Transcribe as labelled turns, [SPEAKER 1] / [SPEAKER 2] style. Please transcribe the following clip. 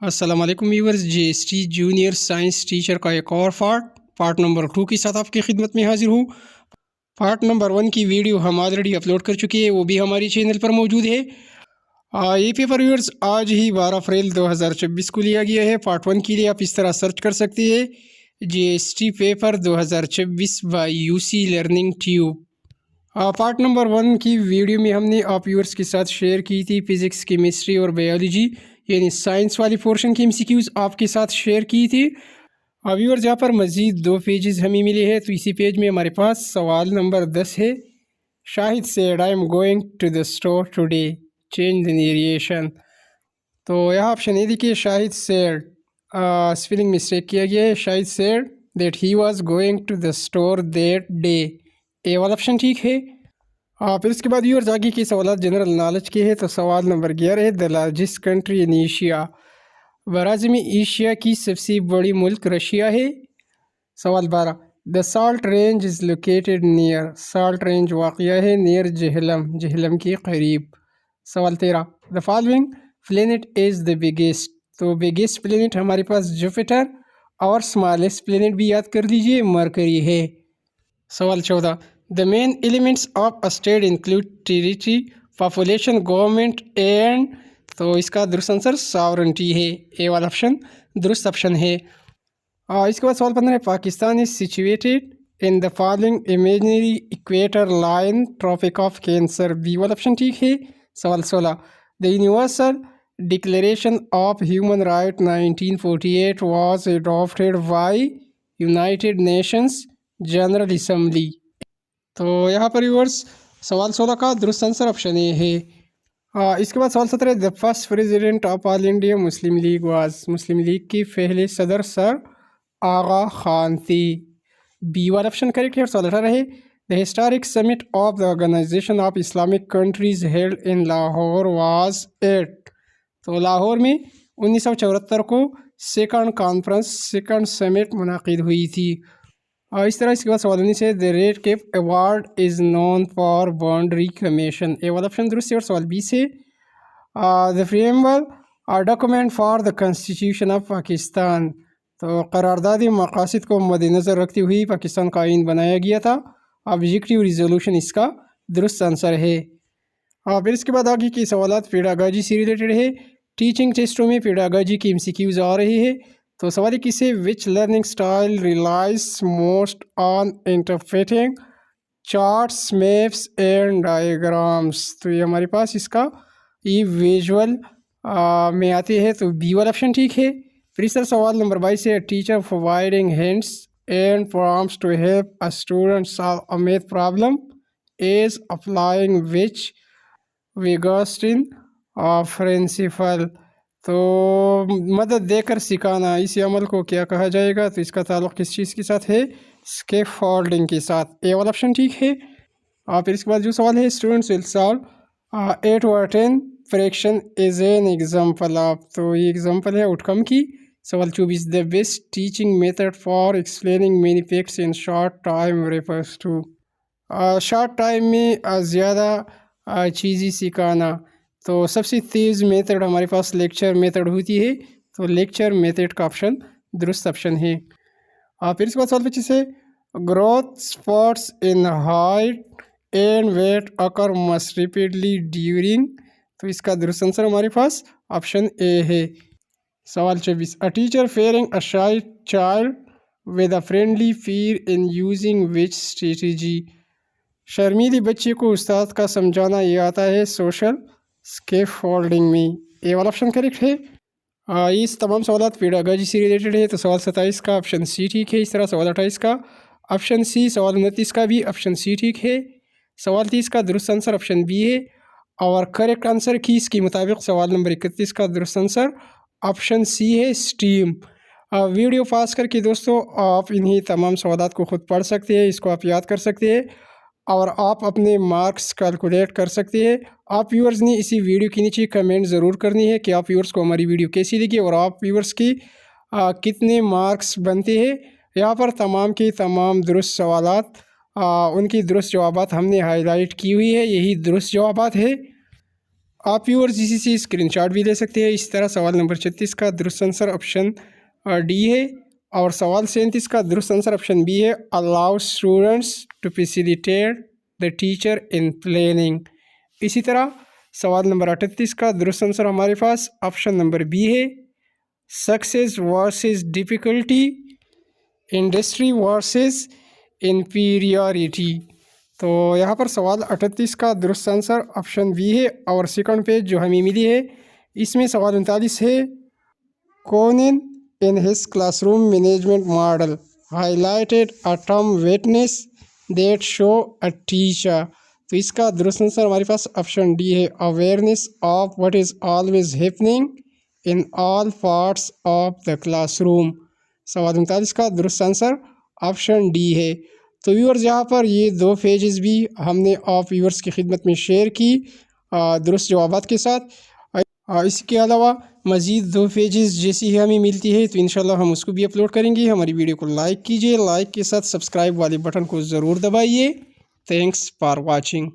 [SPEAKER 1] अस्सलाम वालेकुम viewers. GST junior science teacher का एक और पार्ट नंबर 2 के साथ आपकी खिदमत में हाजिर हूँ। पार्ट नंबर 1 की वीडियो हम ऑलरेडी अपलोड कर चुके हैं, वो भी हमारी चैनल पर मौजूद है। ये पेपर व्यूअर्स आज ही 12 अप्रैल 2026 को लिया गया है। पार्ट 1 के लिए आप इस तरह सर्च कर सकते हैं, GST paper 2026 by UC learning tube. Part number 1 की वीडियो में हमने आप व्यूअर्स के साथ शेयर की थी फिज़िक्स, केमिस्ट्री और बायोलॉजी यानी साइंस वाली पोर्शन की एमसीक्यूज़ आपके साथ शेयर की थी। व्यूअर्स यहाँ पर मज़ीद 2 पेजेस हमें मिले हैं, तो इसी पेज में हमारे पास सवाल नंबर 10 है। Shahid said I am going to the store today, change the narration. तो यहाँ ऑप्शन ए देखिए, शाहिद सेड स्पेलिंग मिस्टेक किया गया है। Shahid said that he was going to the store that day, a वाला ऑप्शन ठीक है। फिर उसके बाद व्यूअर्स आगे के सवाल जनरल नॉलेज के हैं। तो सवाल नंबर 11 है, the largest country in Asia, बराज़ में एशिया की सबसे बड़ी मुल्क रशिया है। सवाल 12, the salt range is located near, salt range वाक़या है नियर जहलम, जहलम के करीब। सवाल 13, the following planet is the biggest, तो बिगेस्ट प्लेनेट हमारे पास जुपिटर और स्मॉलेस्ट प्लेनेट भी याद कर लीजिए मरकरी है। सवाल 14, the main elements of a state include territory, population, government and, तो इसका दुरुस्त आंसर सॉवरेंटी है, ए वाला ऑप्शन दुरुस्त ऑप्शन है। इसके बाद सवाल 15 है, Pakistan is situated in the following imaginary equator line, tropic of cancer, B वाला ऑप्शन ठीक है। सवाल 16, the universal declaration of human right 1948 was adopted by United Nations general assembly. तो यहाँ पर व्यूअर्स सवाल 16 का दुरुस्त आंसर ऑप्शन ए है। इसके बाद सवाल 17, the first president of all India Muslim league was, Muslim league के पहले सदर सर आगा खान थे, बी वाला ऑप्शन करेक्ट है। और सवाल 18 है, the historic summit of the organization of Islamic countries held in Lahore was at, तो लाहौर में 1974 को सेकंड कॉन्फ्रेंस, सेकंड समिट मुनाकिद हुई थी। इस तरह इसके बाद सवाल 19 है, the red cap award is known for bond reclamation, a वाला ऑप्शन दुरुस्त है। और सवाल 20 है, the preamble document for the constitution of Pakistan, तो करारदादी मकासद को मद्देनज़र रखते हुए पाकिस्तान का आइन बनाया गया था, ऑब्जेक्टिव रिजोल्यूशन इसका दुरुस्त आंसर है। फिर इसके बाद आगे के सवाल पेडागॉजी से रिलेटेड है। टीचिंग टेस्टों में पेडागॉजी की एमसीक्यूज़ आ रही है। तो सवाल किसे, which learning style relies most on interpreting charts, maps and diagrams, तो ये हमारे पास इसका ये विजुअल में आते हैं, तो बी वाला ऑप्शन ठीक है। फिर इस तरह सवाल नंबर 22 है, teacher providing hints and prompts to help a student solve a math problem is applying which विगस्टिन प्रिंसिपल, तो मदद देकर सिखाना, इस अमल को क्या कहा जाएगा, तो इसका ताल्लुक़ किस चीज़ के साथ है, स्कैफोल्डिंग के साथ, ए वाला ऑप्शन ठीक है। फिर इसके बाद जो सवाल है, स्टूडेंट्स विल सॉल्व 8 और 10 fraction is an example of, तो ये एग्जाम्पल है आउटकम की। सवाल 24, the best teaching method for explaining many facts in short time refers to, short time में ज़्यादा चीज़ें सिखाना, तो सबसे तेज़ मेथड हमारे पास लेक्चर मेथड होती है, तो लेक्चर मेथड का ऑप्शन दुरुस्त ऑप्शन है। फिर इसके बाद सवाल 25 है, growth spots in height and weight occur must repeatedly during, तो इसका दुरुस्त आंसर हमारे पास ऑप्शन ए है। सवाल 24, a teacher pairing a shy child with a friendly peer in using which strategy, शर्मीली बच्चे को उस्ताद का समझाना ये आता है सोशल स्कैफोल्डिंग में, ए वाला ऑप्शन करेक्ट है। इस तमाम सवाल पेडागॉजी से रिलेटेड है, तो सवाल 27 का ऑप्शन सी ठीक है। इस तरह सवाल 28 का ऑप्शन सी, सवाल 29 का भी ऑप्शन सी ठीक है। सवाल 30 का दुरुस्त आंसर ऑप्शन बी है, और करेक्ट आंसर की इसके मुताबिक सवाल नंबर 31 का दुरुस्त आंसर ऑप्शन सी है, स्टीम। वीडियो पास करके दोस्तों आप इन्हीं तमाम सवालात को ख़ुद पढ़ सकते हैं, इसको आप याद कर सकते हैं और आप अपने मार्क्स कैलकुलेट कर सकते हैं। आप व्यूअर्स ने इसी वीडियो के नीचे कमेंट ज़रूर करनी है कि आप व्यूअर्स को हमारी वीडियो कैसी लगी और आप व्यूअर्स की कितने मार्क्स बनते हैं। यहाँ पर तमाम के तमाम दुरुस्त सवालात उनकी दुरुस्त जवाबात हमने हाईलाइट की हुई है, यही दुरुस्त जवाबात है। آپ व्यूअर्स इसी से स्क्रीनशॉट भी ले सकते हैं। इसी तरह सवाल नंबर 36 का दुरुस्त आंसर ऑप्शन डी है और सवाल 37 का दुरुस्त आंसर ऑप्शन बी है, allow students to facilitate the teacher in planning. इसी तरह सवाल नंबर 38 का दुरुस्त आंसर हमारे पास ऑप्शन नंबर बी है, success versus difficulty, industry versus inferiority. तो यहाँ पर सवाल 38 का दुरुस्त आंसर ऑप्शन बी है और सेकंड पेज जो हमें मिली है इसमें सवाल 39 है, Kounin in his classroom management model highlighted a term withitness that show a teacher. तो इसका दुरुस्त आंसर हमारे पास ऑप्शन डी है, awareness of what is always happening in all parts of the classroom. सवाल 39 का दुरुस्त आंसर ऑप्शन डी है। तो व्यूअर्स यहाँ पर ये दो पेजेस भी हमने आप व्यूअर्स की खिदमत में शेयर की दुरुस्त जवाबात के साथ। इसके अलावा मज़ीद दो पेजेस जैसी ही हमें मिलती है तो इंशाल्लाह हम उसको भी अपलोड करेंगे। हमारी वीडियो को लाइक कीजिए, लाइक के साथ सब्सक्राइब वाले बटन को ज़रूर दबाइए। Thanks for watching.